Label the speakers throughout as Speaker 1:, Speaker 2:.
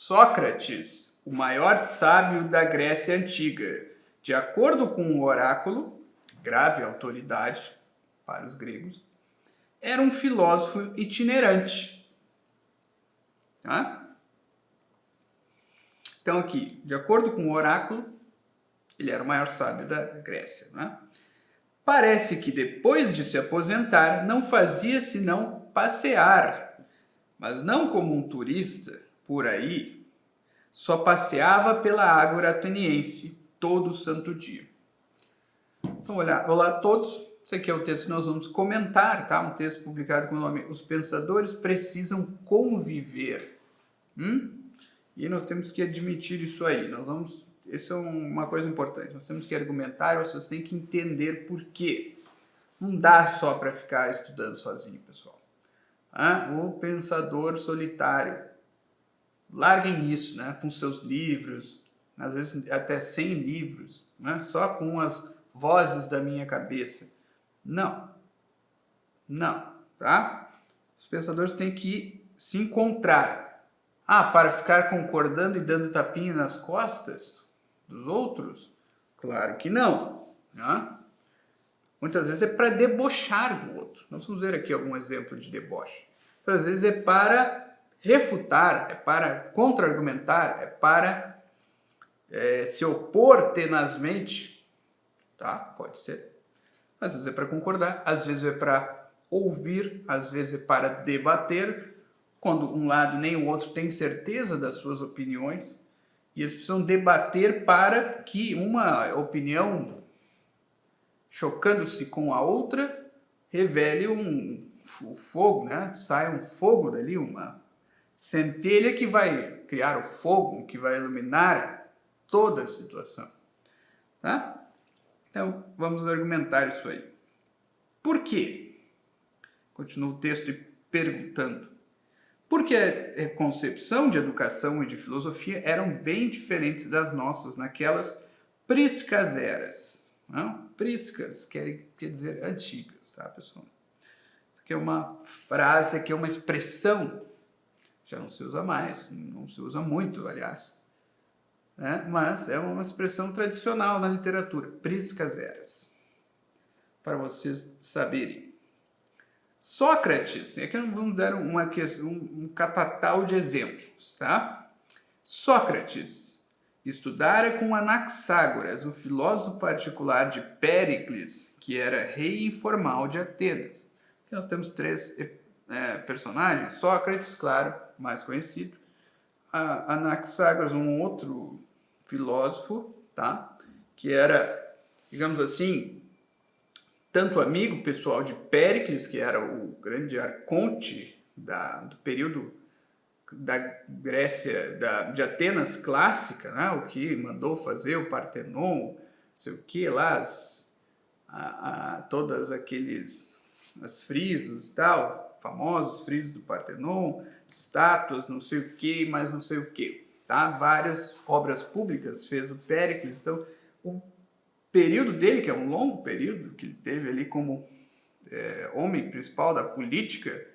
Speaker 1: Sócrates, o maior sábio da Grécia Antiga, de acordo com o oráculo, grave autoridade para os gregos, era um filósofo itinerante. Tá? Então aqui, de acordo com o oráculo, ele era o maior sábio da Grécia. Né? Parece que depois de se aposentar, não fazia senão passear, mas não como um turista por aí, só passeava pela Ágora Ateniense todo santo dia. Então, olá a todos. Esse aqui é o texto que nós vamos comentar, tá? Um texto publicado com o nome Os Pensadores Precisam Conviver. E nós temos que admitir isso aí. Isso é uma coisa importante. Nós temos que argumentar, vocês têm que entender por quê. Não dá só para ficar estudando sozinho, pessoal. O pensador solitário. Larguem isso, né? Com seus livros, às vezes até 100 livros, né? Só com as vozes da minha cabeça. Não, tá? Os pensadores têm que se encontrar. Para ficar concordando e dando tapinha nas costas dos outros? Claro que não, né? Muitas vezes é para debochar do outro. Nós vamos ver aqui algum exemplo de deboche. Às vezes é para refutar, é para contra-argumentar, é para se opor tenazmente, tá? Pode ser. Às vezes é para concordar, às vezes é para ouvir, às vezes é para debater, quando um lado nem o outro tem certeza das suas opiniões, e eles precisam debater para que uma opinião, chocando-se com a outra, revele um fogo, né? Sai um fogo dali, uma centelha que vai criar o fogo, que vai iluminar toda a situação. Tá? Então, vamos argumentar isso aí. Por quê? Continua o texto perguntando. Porque a concepção de educação e de filosofia eram bem diferentes das nossas naquelas príscas eras. Não? Príscas quer dizer antigas, tá, pessoal? Isso aqui é uma frase, aqui é uma expressão. Já não se usa mais, não se usa muito, aliás. Mas é uma expressão tradicional na literatura, príscas eras. Para vocês saberem. Sócrates, aqui vamos dar um catatal de exemplos, tá? Sócrates estudara com Anaxágoras, o filósofo particular de Péricles, que era rei informal de Atenas. Aqui nós temos três personagens. Sócrates, claro, mais conhecido. Anaxágoras, um outro filósofo, tá? Que era, digamos assim, tanto amigo pessoal de Péricles, que era o grande arconte do período da Grécia, de Atenas clássica, né? O que mandou fazer o Partenon, não sei o que lá, todas aqueles as frisos e tal, famosos frisos do Partenon, estátuas, não sei o que, mas não sei o que, tá? Várias obras públicas fez o Péricles. Então, o período dele, que é um longo período, que ele teve ali como homem principal da política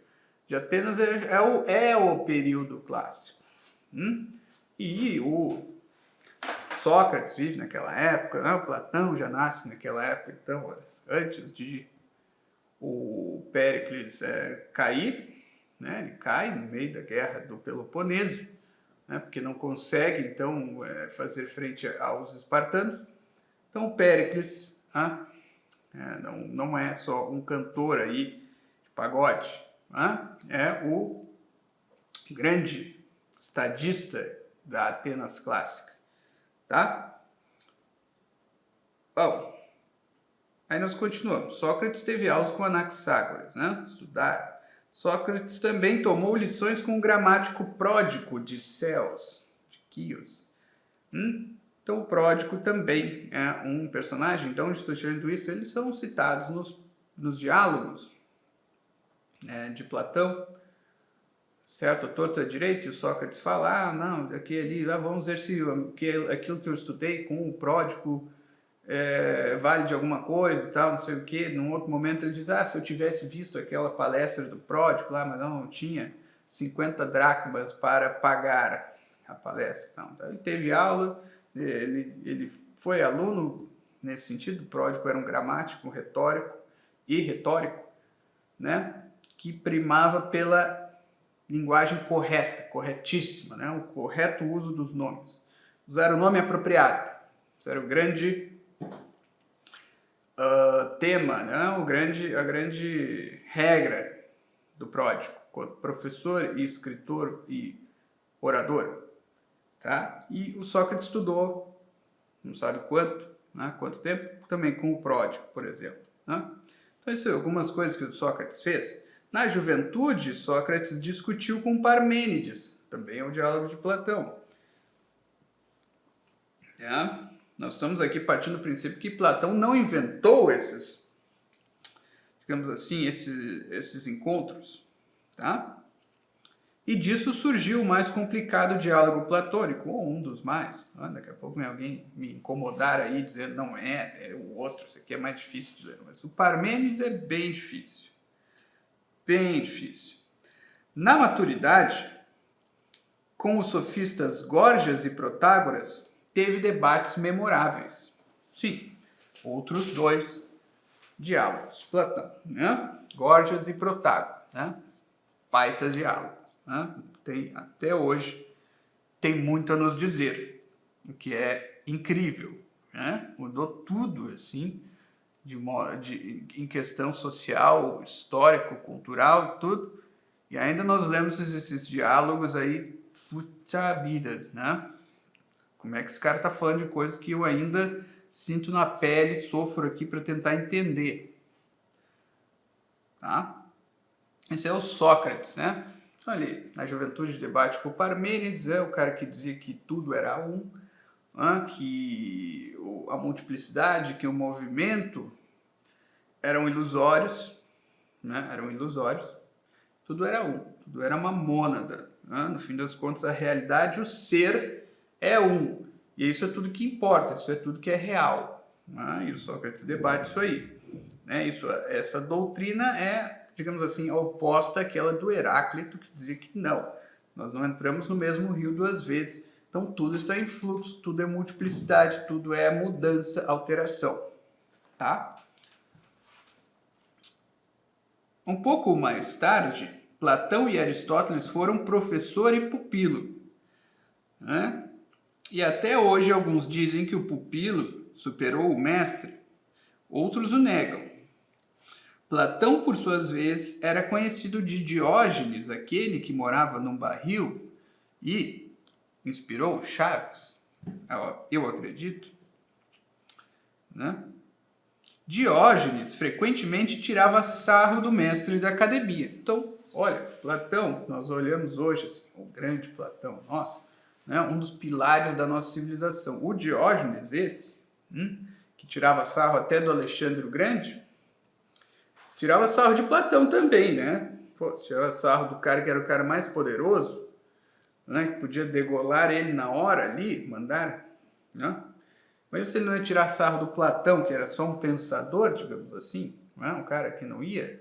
Speaker 1: de Atenas, é o período clássico. E o Sócrates vive naquela época, né? O Platão já nasce naquela época, então, antes de o Péricles cair, né? Ele cai no meio da guerra do Peloponeso, né? Porque não consegue, então, fazer frente aos espartanos. Então, o Péricles não é só um cantor aí de pagode, é o grande estadista da Atenas clássica, tá? Bom, aí nós continuamos. Sócrates teve aulas com Anaxágoras, né? Estudar. Sócrates também tomou lições com o gramático Pródico de Ceos, de Quios. Então, o Pródico também é um personagem. Então, onde estou tirando isso? Eles são citados nos diálogos de Platão, certo? Torto à direita, e o Sócrates fala, não, daqui ali, vamos ver se aquilo que eu estudei com o Pródico vale de alguma coisa e tal, não sei o que. Num outro momento ele diz, se eu tivesse visto aquela palestra do Pródico lá, mas não tinha 50 dracmas para pagar a palestra. Então, ele teve aula, ele foi aluno nesse sentido, o Pródico era um gramático, retórico e retórico, né, que primava pela linguagem correta, corretíssima, né, o correto uso dos nomes. Usar o nome apropriado. Isso era o grande tema, né, a grande regra do Pródico, quanto professor e escritor e orador. Tá? E o Sócrates estudou, não sabe quanto, né, quanto tempo, também com o Pródico, por exemplo. Né? Então, isso são algumas coisas que o Sócrates fez. Na juventude, Sócrates discutiu com Parmênides, também é o diálogo de Platão. Nós estamos aqui partindo do princípio que Platão não inventou esses, digamos assim, esses encontros, tá? E disso surgiu o mais complicado diálogo platônico, ou um dos mais. Daqui a pouco vem alguém me incomodar aí, dizendo não é o outro, isso aqui é mais difícil de dizer. Mas o Parmênides é bem difícil. Bem difícil. Na maturidade, com os sofistas Górgias e Protágoras, teve debates memoráveis. Sim, outros dois diálogos de Platão, né? Górgias e Protágoras, né? Baitas diálogos, né? Até hoje tem muito a nos dizer, o que é incrível, né? Mudou tudo assim, em questão social, histórico, cultural, tudo. E ainda nós lemos esses diálogos aí, puta vida, né? Como é que esse cara tá falando de coisa que eu ainda sinto na pele, sofro aqui para tentar entender. Tá? Esse é o Sócrates, né? Então, ali, na juventude de debate com o Parmênides, é o cara que dizia que tudo era um, que a multiplicidade, que o movimento eram ilusórios, né? Eram ilusórios. Tudo era um, tudo era uma mônada. Né? No fim das contas, a realidade, o ser é um. E isso é tudo que importa, isso é tudo que é real. Né? E o Sócrates debate isso aí. Né? Essa doutrina é, digamos assim, oposta àquela do Heráclito, que dizia que não, nós não entramos no mesmo rio duas vezes. Então tudo está em fluxo, tudo é multiplicidade, tudo é mudança, alteração. Tá? Um pouco mais tarde, Platão e Aristóteles foram professor e pupilo. Né? E até hoje alguns dizem que o pupilo superou o mestre, outros o negam. Platão, por suas vezes, era conhecido de Diógenes, aquele que morava num barril e inspirou Chaves, eu acredito. Né? Diógenes frequentemente tirava sarro do mestre da academia. Então, olha, Platão, nós olhamos hoje, assim, o grande Platão, nossa, né, um dos pilares da nossa civilização. O Diógenes, esse, que tirava sarro até do Alexandre o Grande, tirava sarro de Platão também, né? Pô, tirava sarro do cara que era o cara mais poderoso, né, que podia degolar ele na hora ali, mandar, né? Mas se ele não ia tirar sarro do Platão, que era só um pensador, digamos assim, né? Um cara que não ia,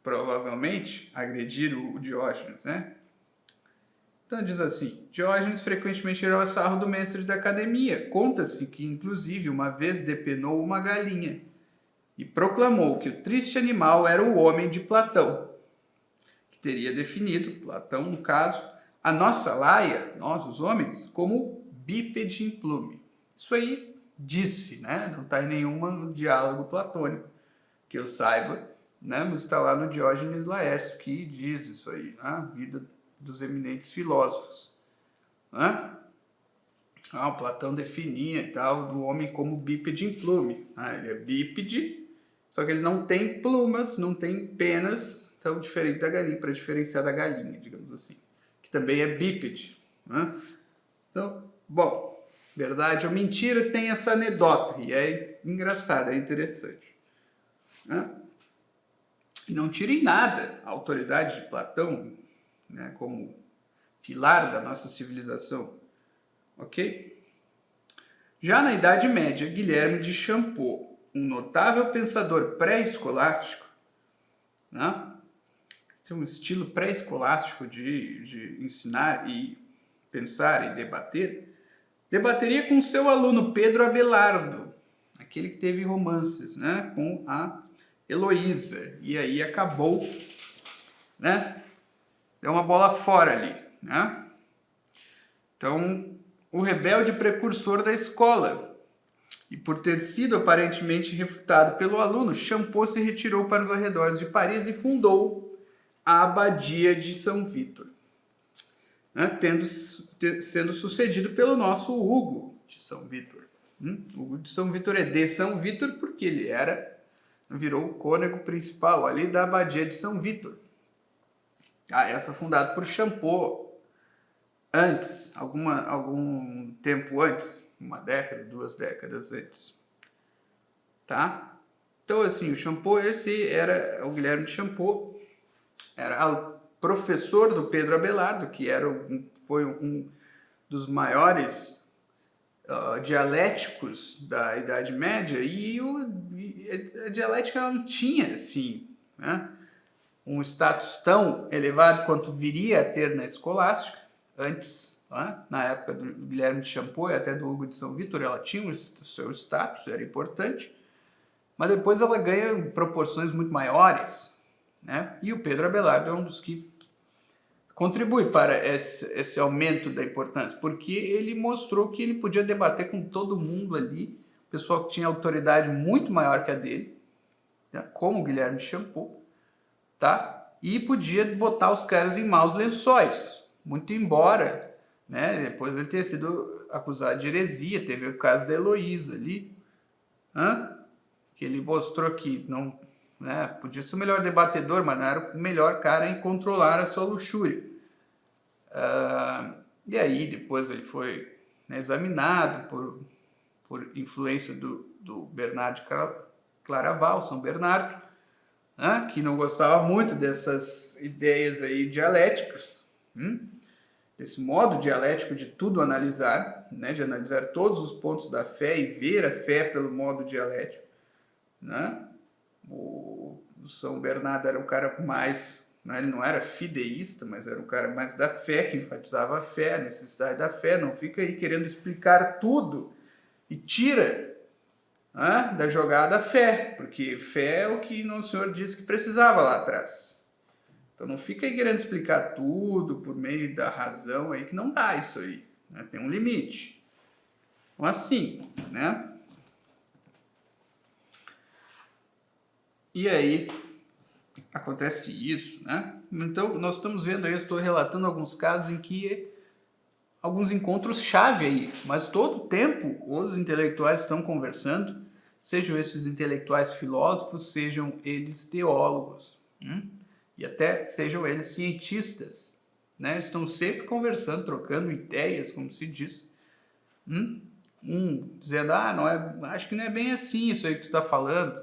Speaker 1: provavelmente, agredir o Diógenes, né? Então diz assim, Diógenes frequentemente tirava sarro do mestre da academia. Conta-se que, inclusive, uma vez depenou uma galinha e proclamou que o triste animal era o homem de Platão, que teria definido, Platão no caso, a nossa laia, nós os homens, como bípede em plume. Isso aí disse, né? Não está em nenhum diálogo platônico que eu saiba, né? Mas está lá no Diógenes Laércio que diz isso aí, né? A vida dos eminentes filósofos. Né? O Platão definia e tal do homem como bípede em plume. Né? Ele é bípede, só que ele não tem plumas, não tem penas, então diferente da galinha, para diferenciar da galinha, digamos assim, que também é bípede. Né? Então, bom, verdade ou mentira, tem essa anedota, e é engraçado, é interessante. Né? E não tirem nada a autoridade de Platão, né, como pilar da nossa civilização, ok? Já na Idade Média, Guilherme de Champeaux, um notável pensador pré-escolástico, né, tem um estilo pré-escolástico de ensinar e pensar e debater, debateria com seu aluno Pedro Abelardo, aquele que teve romances, né, com a Heloísa, e aí acabou, né, deu uma bola fora ali, né. Então, o rebelde precursor da escola, e por ter sido aparentemente refutado pelo aluno, Champeau se retirou para os arredores de Paris e fundou a Abadia de São Vítor, né, sendo sucedido pelo nosso Hugo de São Vítor. Hugo de São Vítor é de São Vítor porque ele virou o cônego principal ali da Abadia de São Vítor. Essa fundada por Champeau antes, algum tempo antes, 1 década, 2 décadas antes, tá? Então, assim, o Champeau, o Guilherme de Champeau, era professor do Pedro Abelardo, que foi um dos maiores dialéticos da Idade Média, e a dialética não tinha, assim, né, um status tão elevado quanto viria a ter na escolástica, antes, né, na época do Guilherme de Champeau e até do Hugo de São Vítor, ela tinha o seu status, era importante, mas depois ela ganha proporções muito maiores, né, e o Pedro Abelardo é um dos que contribui para esse aumento da importância, porque ele mostrou que ele podia debater com todo mundo ali, pessoal que tinha autoridade muito maior que a dele, né, como o Guilherme de Champeau, tá? E podia botar os caras em maus lençóis, muito embora, né, depois ele tenha sido acusado de heresia. Teve o caso da Heloísa ali, que ele mostrou que não, né, podia ser o melhor debatedor, mas não era o melhor cara em controlar a sua luxúria. E aí depois ele foi, né, examinado por influência do Bernardo de Claraval, São Bernardo, né, que não gostava muito dessas ideias aí dialéticas, esse modo dialético de tudo analisar, né, de analisar todos os pontos da fé e ver a fé pelo modo dialético, né? O São Bernardo era um cara mais, né, ele não era fideísta, mas era um cara mais da fé, que enfatizava a fé, a necessidade da fé. Não fica aí querendo explicar tudo e tira, né, da jogada a fé, porque fé é o que Nosso Senhor disse que precisava lá atrás. Então não fica aí querendo explicar tudo por meio da razão aí, que não dá isso aí, né? Tem um limite. Então assim, né? E aí acontece isso, né? Então nós estamos vendo aí, eu estou relatando alguns casos em que alguns encontros-chave aí, mas todo o tempo os intelectuais estão conversando, sejam esses intelectuais filósofos, sejam eles teólogos, e até sejam eles cientistas, né? Estão sempre conversando, trocando ideias, como se diz, dizendo, acho que não é bem assim isso aí que tu está falando,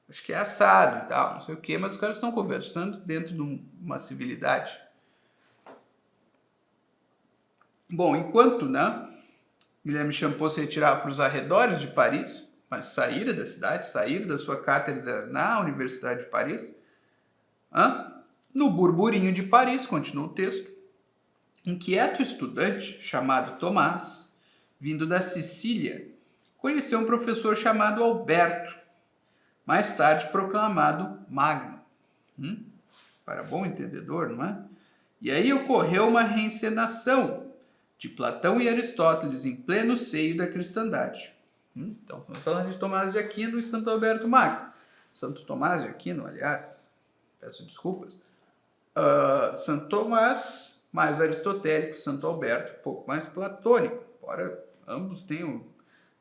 Speaker 1: acho que é assado e tal, não sei o quê, mas os caras estão conversando dentro de uma civilidade. Bom, enquanto, né, Guilherme Champeau se retirava para os arredores de Paris, mas saíra da cidade, saíra da sua cátedra na Universidade de Paris, no burburinho de Paris, continua o texto, um quieto estudante chamado Tomás, vindo da Sicília, conheceu um professor chamado Alberto, mais tarde proclamado Magno. Para bom entendedor, não é? E aí ocorreu uma reencenação de Platão e Aristóteles em pleno seio da cristandade. Então, estamos falando de Tomás de Aquino e Santo Alberto Magno. Santo Tomás de Aquino, aliás, peço desculpas. Santo Tomás, mais aristotélico, Santo Alberto, um pouco mais platônico. Embora ambos tenham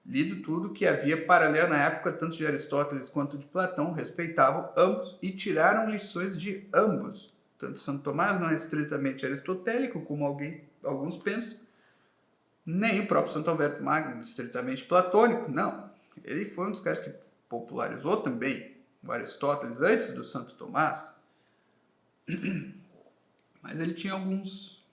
Speaker 1: lido tudo que havia paralelo na época, tanto de Aristóteles quanto de Platão, respeitavam ambos e tiraram lições de ambos. Tanto Santo Tomás não é estritamente aristotélico, como alguns pensam, nem o próprio Santo Alberto Magno, estritamente platônico, não. Ele foi um dos caras que popularizou também o Aristóteles antes do Santo Tomás, mas ele tinha alguns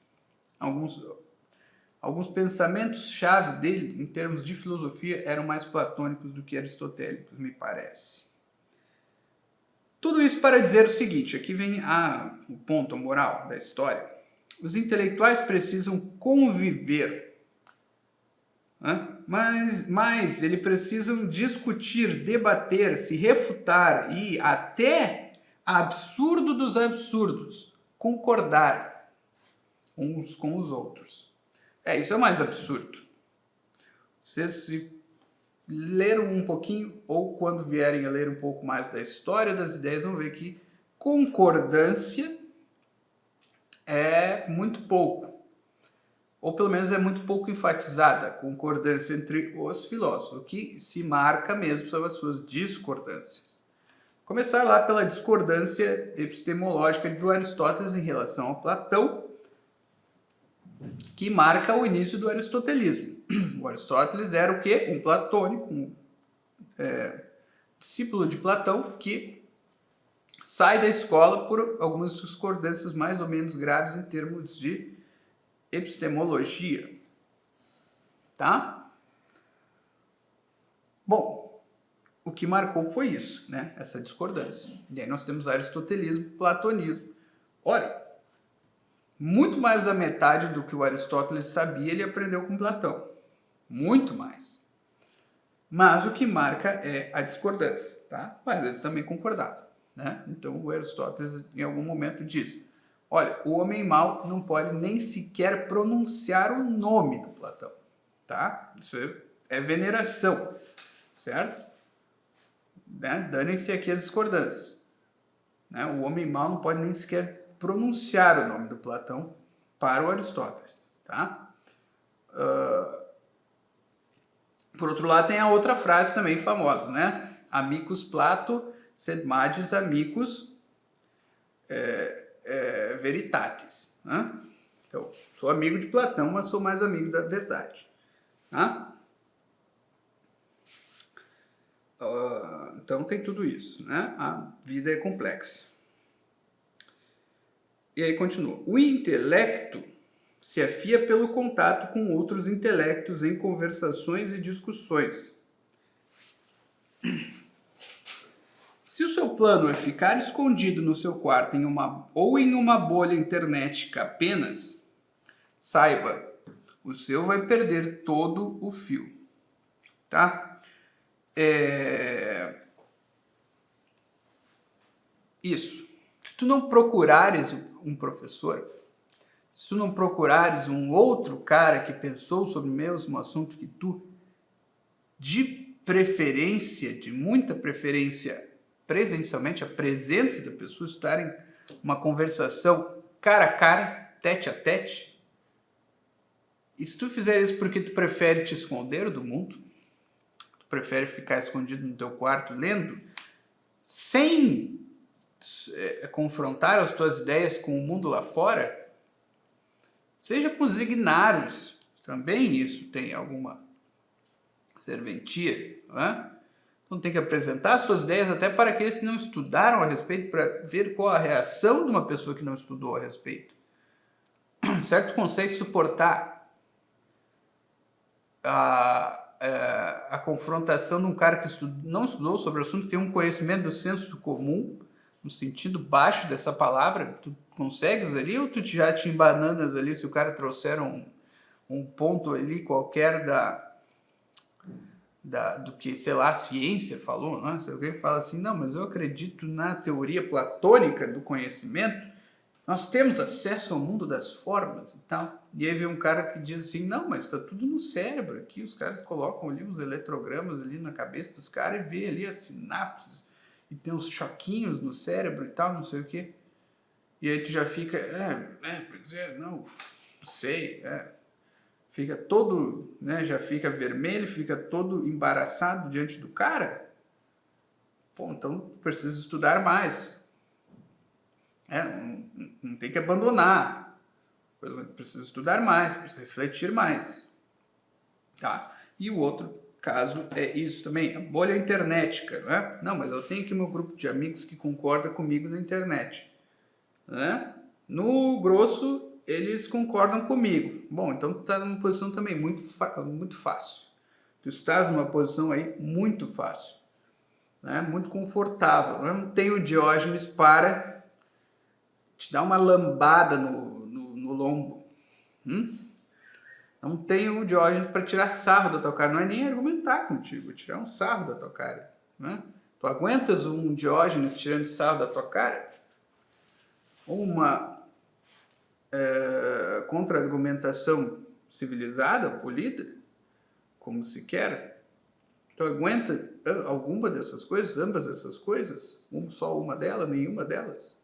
Speaker 1: pensamentos-chave dele, em termos de filosofia, eram mais platônicos do que aristotélicos, me parece. Tudo isso para dizer o seguinte, aqui vem o ponto moral da história. os intelectuais precisam conviver, né? Mas eles precisam discutir, debater, se refutar e até, absurdo dos absurdos, concordar uns com os outros. Isso é o mais absurdo. Vocês se leram um pouquinho, ou quando vierem a ler um pouco mais da história das ideias, vão ver que concordância é muito pouco, ou pelo menos é muito pouco enfatizada a concordância entre os filósofos. O que se marca mesmo são as suas discordâncias. Começar lá pela discordância epistemológica do Aristóteles em relação a Platão, que marca o início do aristotelismo. O Aristóteles era o quê? Um platônico, discípulo de Platão, que sai da escola por algumas discordâncias mais ou menos graves em termos de epistemologia. Tá? Bom, o que marcou foi isso, né? Essa discordância. E aí nós temos aristotelismo, platonismo. Olha, muito mais da metade do que o Aristóteles sabia, ele aprendeu com Platão. Muito mais. Mas o que marca é a discordância, tá? Mas eles também concordavam, né? Então o Aristóteles em algum momento diz: olha, o homem mau não pode nem sequer pronunciar o nome do Platão, tá? Isso é veneração, certo? Né? Danem-se aqui as discordâncias, né? O homem mau não pode nem sequer pronunciar o nome do Platão para o Aristóteles, tá? Por outro lado, tem a outra frase também famosa, né? Amicus Plato, sed magis amicus veritatis. Né? Então, sou amigo de Platão, mas sou mais amigo da verdade. Tá? Então, tem tudo isso, né? A vida é complexa. E aí continua. O intelecto se afia pelo contato com outros intelectos em conversações e discussões. Se o seu plano é ficar escondido no seu quarto em uma bolha internética apenas, saiba, o seu vai perder todo o fio. Tá? Isso. Se tu não procurares um professor, se tu não procurares um outro cara que pensou sobre o mesmo assunto que tu, de muita preferência, presencialmente, a presença da pessoa, estar em uma conversação cara a cara, tete a tete, e se tu fizer isso porque tu prefere te esconder do mundo, tu prefere ficar escondido no teu quarto lendo, sem confrontar as tuas ideias com o mundo lá fora, seja com os ignários, também isso tem alguma serventia, não é? Então tem que apresentar as suas ideias até para aqueles que não estudaram a respeito, para ver qual a reação de uma pessoa que não estudou a respeito. Certo? Tu consegue suportar a confrontação de um cara que não estudou sobre o assunto, tem um conhecimento do senso comum, no sentido baixo dessa palavra, tu consegues ali, ou tu já te embananas ali se o cara trouxer um ponto ali qualquer do que, sei lá, a ciência falou, né? Se alguém fala assim, não, mas eu acredito na teoria platônica do conhecimento, nós temos acesso ao mundo das formas e tal. E aí vem um cara que diz assim, não, mas está tudo no cérebro aqui, os caras colocam ali os eletrogramas ali na cabeça dos caras e vê ali as sinapses, e tem uns choquinhos no cérebro e tal, não sei o quê. E aí tu já fica, não sei, fica todo, né, já fica vermelho, fica todo embaraçado diante do cara. Pô, então precisa estudar mais. Não tem que abandonar. Precisa estudar mais, precisa refletir mais. Tá? E o outro caso é isso também, a bolha internética, né? Não, mas eu tenho aqui meu grupo de amigos que concorda comigo na internet, né? No grosso, eles concordam comigo. Bom, então tu está numa posição também muito fácil. Tu estás numa posição aí muito fácil, né? Muito confortável. Eu não tenho Diógenes para te dar uma lambada no lombo. Não tenho o Diógenes para tirar sarro da tua cara, não é nem argumentar contigo, tirar um sarro da tua cara. Né? Tu aguentas um Diógenes tirando sarro da tua cara? Uma contra-argumentação civilizada, polida, como se quer? Tu aguenta alguma dessas coisas, ambas essas coisas? Só uma delas, nenhuma delas?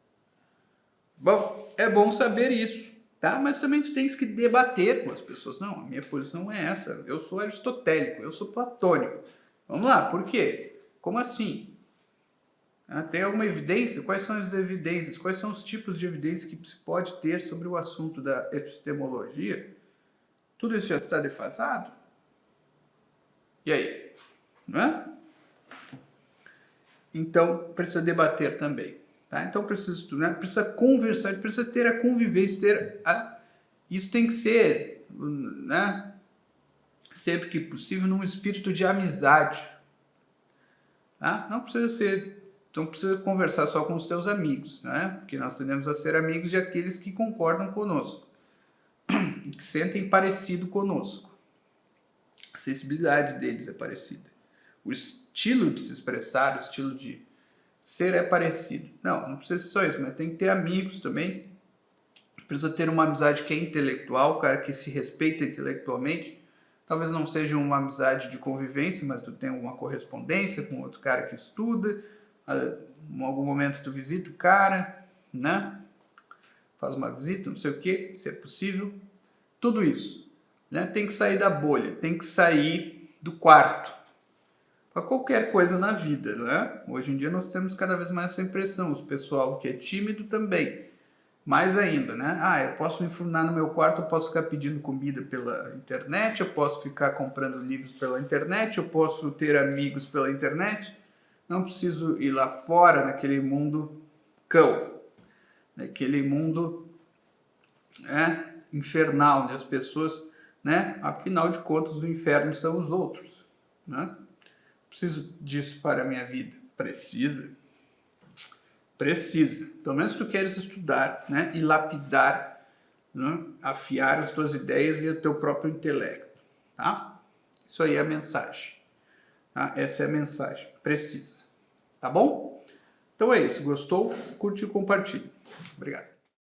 Speaker 1: Bom, é bom saber isso, tá? Mas também tu tens que debater com as pessoas. Não, a minha posição é essa. Eu sou aristotélico, eu sou platônico. Vamos lá, por quê? Como assim? Tem alguma evidência? Quais são as evidências? Quais são os tipos de evidências que se pode ter sobre o assunto da epistemologia? Tudo isso já está defasado? E aí? Não é? Então, precisa debater também. Tá? Então, precisa estudar, precisa conversar, precisa ter a convivência, isso tem que ser, né? Sempre que possível, num espírito de amizade. Tá? Não precisa conversar só com os teus amigos, né? Porque nós tendemos a ser amigos de aqueles que concordam conosco, que sentem parecido conosco. A sensibilidade deles é parecida. O estilo de se expressar, o estilo de ser é parecido. Não precisa ser só isso, mas tem que ter amigos também. Precisa ter uma amizade que é intelectual, cara que se respeita intelectualmente. Talvez não seja uma amizade de convivência, mas tu tem uma correspondência com outro cara que estuda. Em algum momento tu visita o cara, né? Faz uma visita, não sei o que, se é possível. Tudo isso, né? Tem que sair da bolha, tem que sair do quarto. Para qualquer coisa na vida, né? Hoje em dia nós temos cada vez mais essa impressão. O pessoal que é tímido também. Mais ainda, né? Eu posso me enfurnar no meu quarto, eu posso ficar pedindo comida pela internet, eu posso ficar comprando livros pela internet, eu posso ter amigos pela internet. Não preciso ir lá fora, naquele mundo cão, naquele mundo infernal, onde as pessoas, né? Afinal de contas, o inferno são os outros, né? Preciso disso para a minha vida? Precisa. Precisa. Pelo menos tu queres estudar, né? E lapidar, né? Afiar as tuas ideias e o teu próprio intelecto, tá? Isso aí é a mensagem. Tá? Essa é a mensagem. Precisa. Tá bom? Então é isso. Gostou? Curte e compartilhe. Obrigado.